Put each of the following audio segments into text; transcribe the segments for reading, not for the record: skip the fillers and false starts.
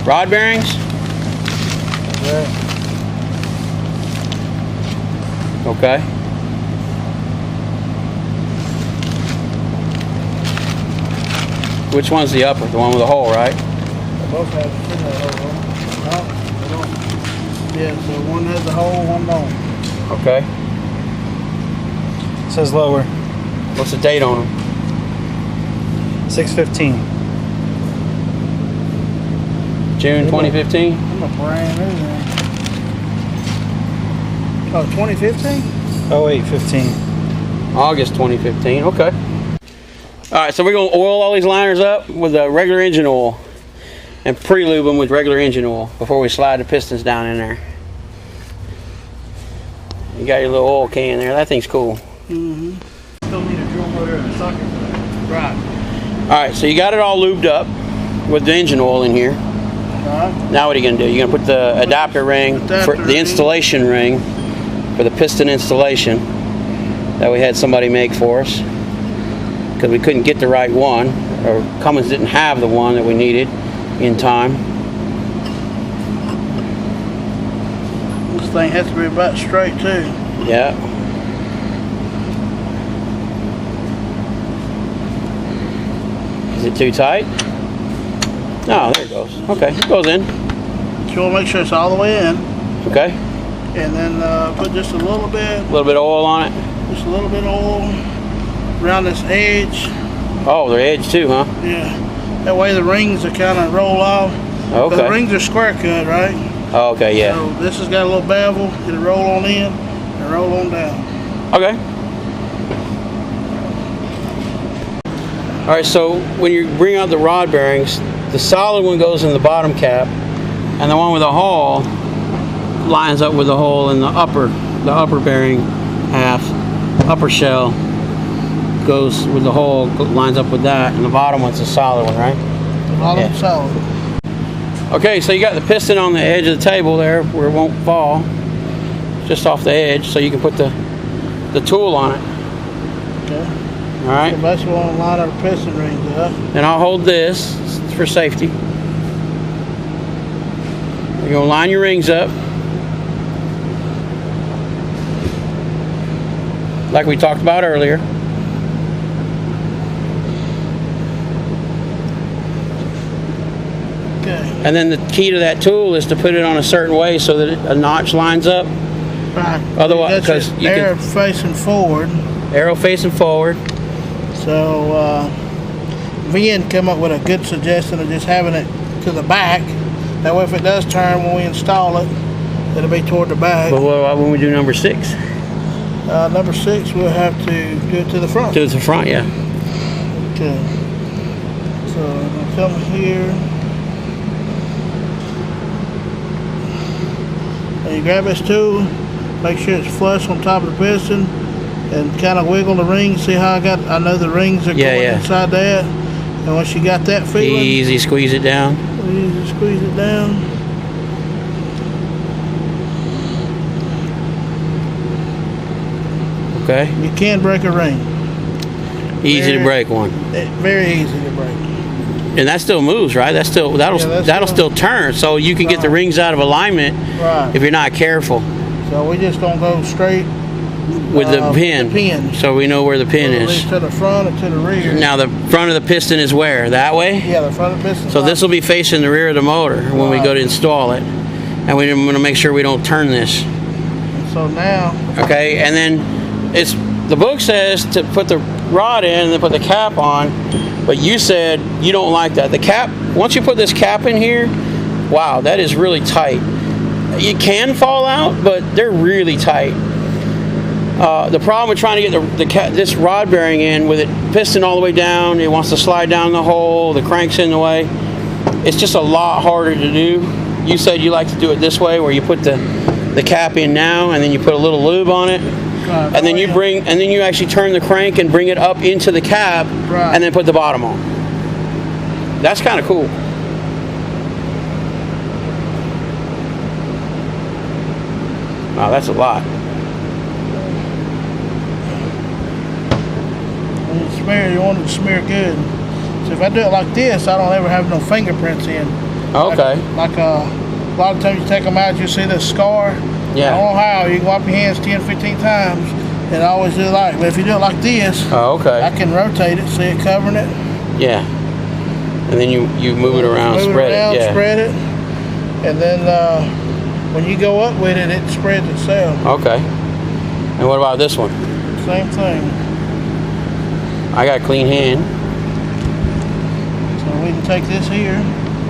Rod bearings? Yeah. Okay. Which one's the upper? The one with the hole, right? They both have a similar hole. No, they don't. Yeah, so one has a hole, one don't. Okay. It says lower. What's the date on them? 6/15. June 2015? I'm a brand new one. Oh, 2015? Oh, 8/15. August 2015. Okay. All right, so we're going to oil all these liners up with regular engine oil and pre-lube them with regular engine oil before we slide the pistons down in there. You got your little oil can there. That thing's cool. Mm-hmm. Still need a drill motor and a socket for that. Right. All right, so you got it all lubed up with the engine oil in here. Right. Now what are you going to do? You're going to put the adapter ring, for the installation ring for the piston installation that we had somebody make for us because we couldn't get the right one, or Cummins didn't have the one that we needed in time. This thing has to be about straight too. Yeah. Is it too tight? No, there it goes. Okay, it goes in. So you want to make sure it's all the way in. Okay. And then put just a little bit. A little bit of oil on it. Just a little bit of oil around this edge. Oh, the edge too, huh? Yeah. That way the rings will kind of roll off. Okay. The rings are square cut, right? Oh, okay, yeah. So this has got a little bevel. It'll roll on in and roll on down. Okay. All right, so when you bring out the rod bearings, the solid one goes in the bottom cap, and the one with the hole lines up with the hole in the upper bearing half, upper shell goes with the hole, lines up with that, and the bottom one's a solid one, right? The bottom's solid. Okay, so you got the piston on the edge of the table there where it won't fall, just off the edge, so you can put the tool on it. Okay. All right. So basically, we'll line our piston rings up. And I'll hold this for safety. You're going to line your rings up like we talked about earlier. Okay. And then the key to that tool is to put it on a certain way so that a notch lines up. Right. Otherwise, because you arrow can facing forward. Arrow facing forward. So Vin come up with a good suggestion of just having it to the back. That way, if it does turn when we install it, it'll be toward the back. But what about when we do number 6? Number 6, we'll have to do it to the front. To the front, yeah. Okay. So I'm gonna come here. And you grab this tool, make sure it's flush on top of the piston, and kind of wiggle the rings. See how I know the rings are going inside that. And once you got that feeling, easy squeeze it down. Easy squeeze it down. Okay. You can break a ring. Easy to break one. Very easy to break. And that still moves, right? That'll still turn, so you can get the rings out of alignment if you're not careful. So we just don't go straight with the pin. So we know where the pin is. To the front or to the rear. Now the front of the piston is where? That way? Yeah, the front of the piston. So this will be facing the rear of the motor when we go to install it. And we're going to make sure we don't turn this. So now. Okay, and then the book says to put the rod in and then put the cap on, but you said you don't like that. The cap, once you put this cap in here, wow, that is really tight. It can fall out, but they're really tight. The problem with trying to get this rod bearing in with it piston all the way down, it wants to slide down the hole, the crank's in the way. It's just a lot harder to do. You said you like to do it this way, where you put the cap in now, and then you put a little lube on it, and then you actually turn the crank and bring it up into the cap, and then put the bottom on. That's kind of cool. Wow, that's a lot. You want it to smear good. So if I do it like this, I don't ever have no fingerprints in. Okay. Like a lot of times you take them out, you see the scar. Yeah. I don't know how. You can wipe your hands 10, 15 times and always do it like. But if you do it like this, oh, okay. I can rotate it, see it covering it. Yeah. And then you move it around, spread it. Yeah. Spread it. And then when you go up with it, it spreads itself. Okay. And what about this one? Same thing. I got a clean hand. So we can take this here.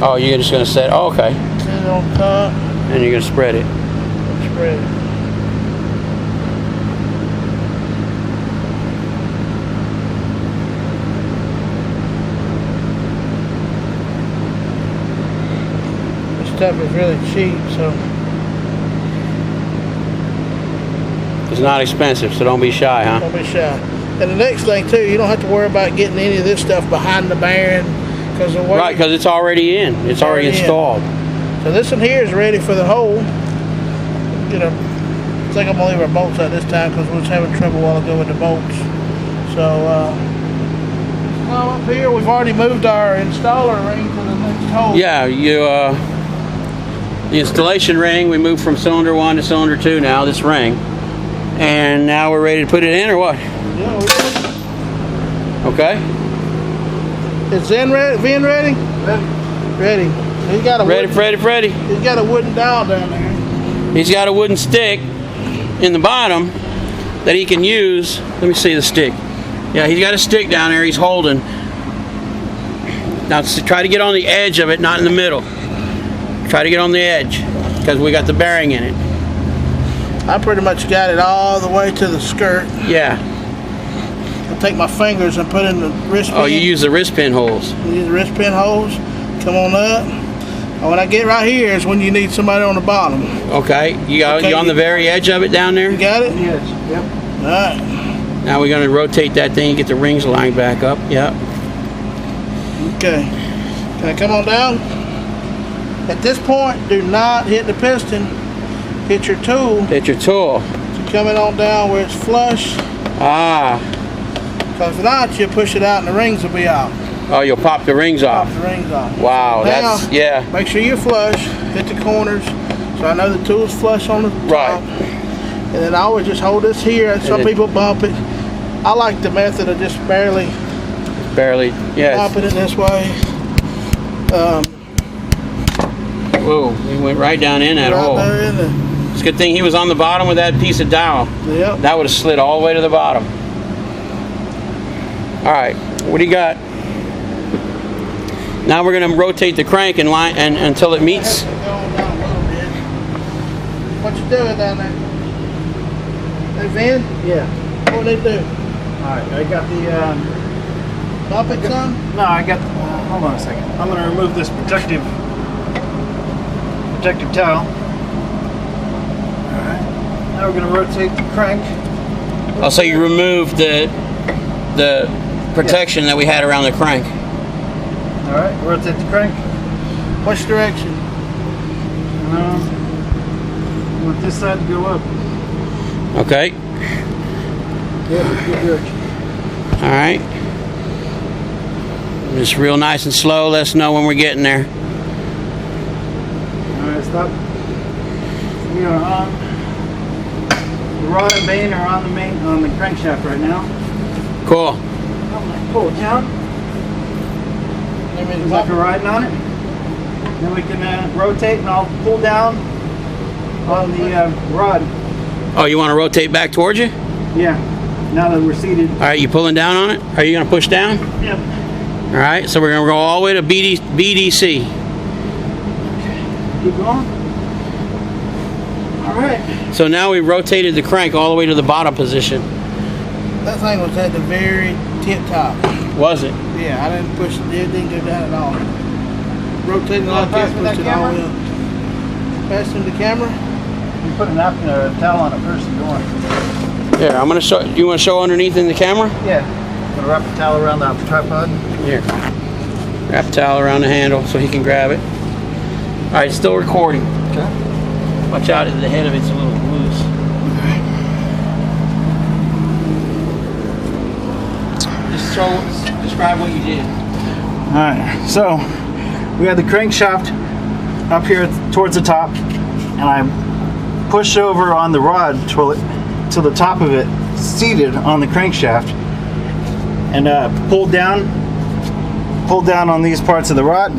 Oh, you're just going to set. Oh, okay. Set it on top. And you're going to spread it. Spread it. This stuff is really cheap, so. It's not expensive, so don't be shy, huh? Don't be shy. And the next thing too, you don't have to worry about getting any of this stuff behind the bearing, because the way right, because it's already in. It's already installed. So this one here is ready for the hole. You know, I think I'm gonna leave our bolts out this time because we was having trouble a while ago with the bolts. So well, up here we've already moved our installer ring to the next hole. Yeah, the installation ring, we moved from cylinder 1 to cylinder 2 now, this ring. And now we're ready to put it in, or what? Yeah, we're okay. Is Vin ready? Ready. Ready. He's got a ready. He's got a wooden dowel down there. He's got a wooden stick in the bottom that he can use. Let me see the stick. Yeah, he's got a stick down there he's holding. Now try to get on the edge of it, not in the middle. Try to get on the edge, because we got the bearing in it. I pretty much got it all the way to the skirt. Yeah. I take my fingers and put in the wrist pin. Oh, you use the wrist pin holes. You use the wrist pin holes. Come on up. And when I get right here is when you need somebody on the bottom. Okay. You on the very edge of it down there? You got it? Yes. Yep. All right. Now we're going to rotate that thing and get the rings lined back up. Yep. Okay. Can I come on down? At this point, do not hit the piston. Hit your tool. Hit your tool. So coming on down where it's flush. Ah. Because if not, you'll push it out and the rings will be out. Oh, you'll pop the rings off. Pop the rings off. Wow, now, that's, yeah. Make sure you're flush. Hit the corners. So I know the tool's flush on the top. Right. And then I always just hold this here. Some people bump it. I like the method of just barely, yes. bumping it this way. Whoa, we went right down in that hole. There in there. It's a good thing he was on the bottom with that piece of dowel. Yep. That would have slid all the way to the bottom. All right, what do you got? Now we're going to rotate the crank and line until it meets. Go down a little bit. What you doing down there? Hey, Vin? Yeah. What they do? Alright, I got the, Bump it some? no, I got, hold on a second. I'm going to remove this protective towel. Alright. Now we're going to rotate the crank. Oh, so you removed the protection that we had around the crank. Alright, rotate the crank. Which direction? I want this side to go up. Okay. Yeah, good direction. All right. Just real nice and slow. Let us know when we're getting there. Alright, stop. We are on the rod and main are on the crankshaft right now. Cool. I'm gonna pull it down. It's like we're riding on it. Then we can rotate and I'll pull down on the rod. Oh, you want to rotate back towards you? Yeah, now that we're seated. All right, you pulling down on it? Are you going to push down? Yep. All right, so we're going to go all the way to BDC. Keep going. All right. So now we rotated the crank all the way to the bottom position. That thing was at the very tip top. Was it? Yeah, I didn't push it. It didn't go down at all. Rotating like this, pushed it all the way up. Pass him the camera. You put a napkin or a towel on it first if you want. Yeah, I'm going to show. You want to show underneath in the camera? Yeah. I'm going to wrap the towel around the tripod. Here. Wrap the towel around the handle so he can grab it. All right, still recording. Okay. Watch out, the head of it's a little loose. Just describe what you did. All right. So we had the crankshaft up here towards the top, and I push over on the rod till the top of it seated on the crankshaft, and pulled down on these parts of the rod,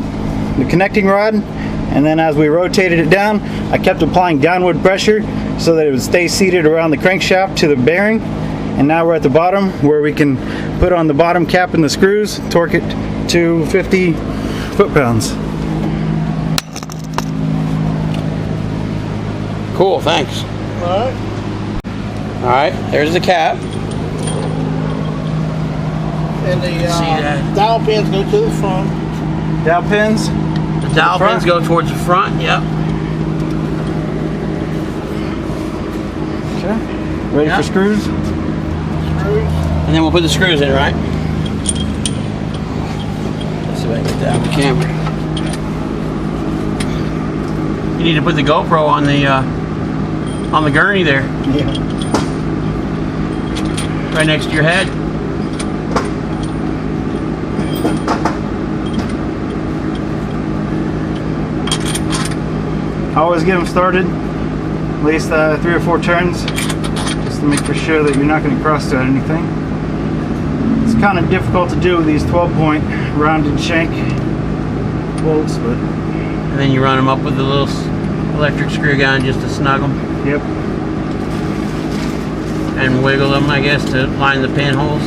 the connecting rod, and then as we rotated it down, I kept applying downward pressure so that it would stay seated around the crankshaft to the bearing. And now we're at the bottom where we can put on the bottom cap and the screws, torque it to 50 foot-pounds. Cool, thanks. Alright. Alright, there's the cap. And the See that? dial pins go to the front. Dowel pins. The dowel pins go towards the front, yep. Okay. Ready for screws? And then we'll put the screws in, right? Let's see if I can get that on the camera. You need to put the GoPro on the gurney there, Yeah. right next to your head. I always get them started at least 3 or 4 turns, just to make for sure that you're not going to cross thread anything. It's kind of difficult to do with these 12-point rounded shank bolts, but And then you run them up with the little electric screw gun just to snug them. yep. And wiggle them, I guess, to line the pinholes.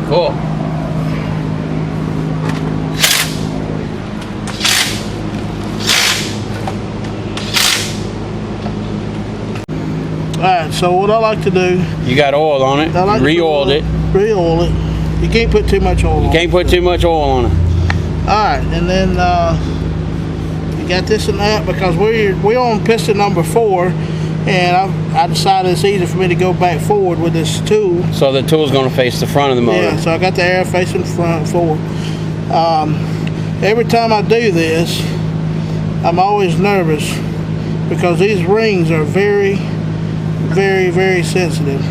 Cool. Alright, so what I like to do, You got oil on it. I like to Re-oiled it. Re-oil it. You can't put too much oil on it. Can't put too much oil on it. Alright, and then you got this and that because we're on piston number 4, and I decided it's easy for me to go back forward with this tool. So the tool's going to face the front of the motor. Yeah, so I got the air facing front forward. Every time I do this, I'm always nervous because these rings are very, very, very sensitive.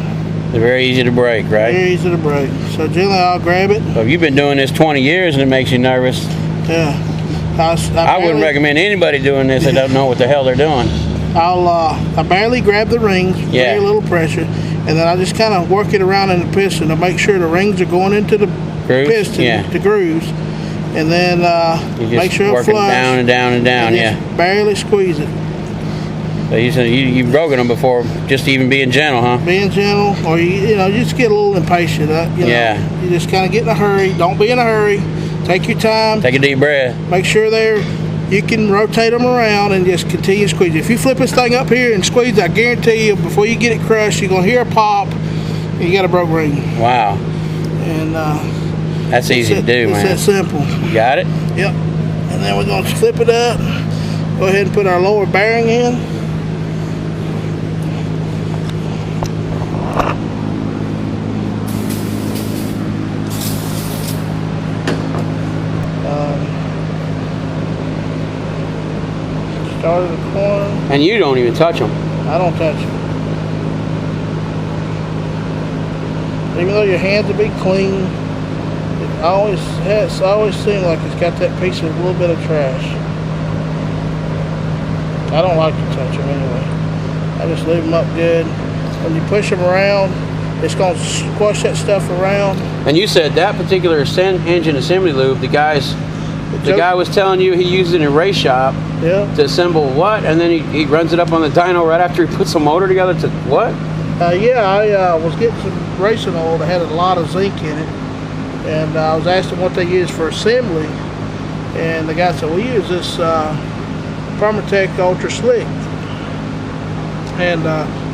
They're very easy to break, right? Very easy to break. So generally I'll grab it. So if you've been doing this 20 years and it makes you nervous, Yeah. I wouldn't recommend anybody doing this that don't know what the hell they're doing. I barely grab the rings, very little pressure, and then I just kind of work it around in the piston to make sure the rings are going into the Grooves? piston, Yeah. the grooves, and then You just make sure it work it flush. down and down and down, and yeah. just barely squeeze it. So you've broken them before, just even being gentle, huh? Being gentle, or you just get a little impatient. Yeah. You just kind of get in a hurry. Don't be in a hurry. Take your time. Take a deep breath. Make sure you can rotate them around and just continue to squeeze. If you flip this thing up here and squeeze, I guarantee you, before you get it crushed, you're gonna hear a pop, and you got a broke ring. Wow. And That's easy to do, man. It's that simple. You got it? Yep. And then we're gonna flip it up. Go ahead and put our lower bearing in. Started the corner. And you don't even touch them. I don't touch it. Even though your hands will be clean, it always seems like it's got that piece of a little bit of trash. I don't like to touch them anyway. I just leave them up good. When you push them around, it's going to squash that stuff around. And you said that particular engine assembly lube, the guy was telling you he used it in a race shop to assemble what? And then he runs it up on the dyno right after he puts the motor together to what? I was getting some racing oil that had a lot of zinc in it, and I was asking what they use for assembly, and the guy said, we use this Permatech Ultra Slick, and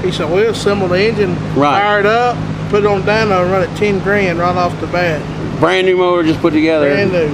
he said, we'll assemble the engine, fire it up, put it on dyno and run it 10 grand right off the bat. Brand new motor just put together. Brand new.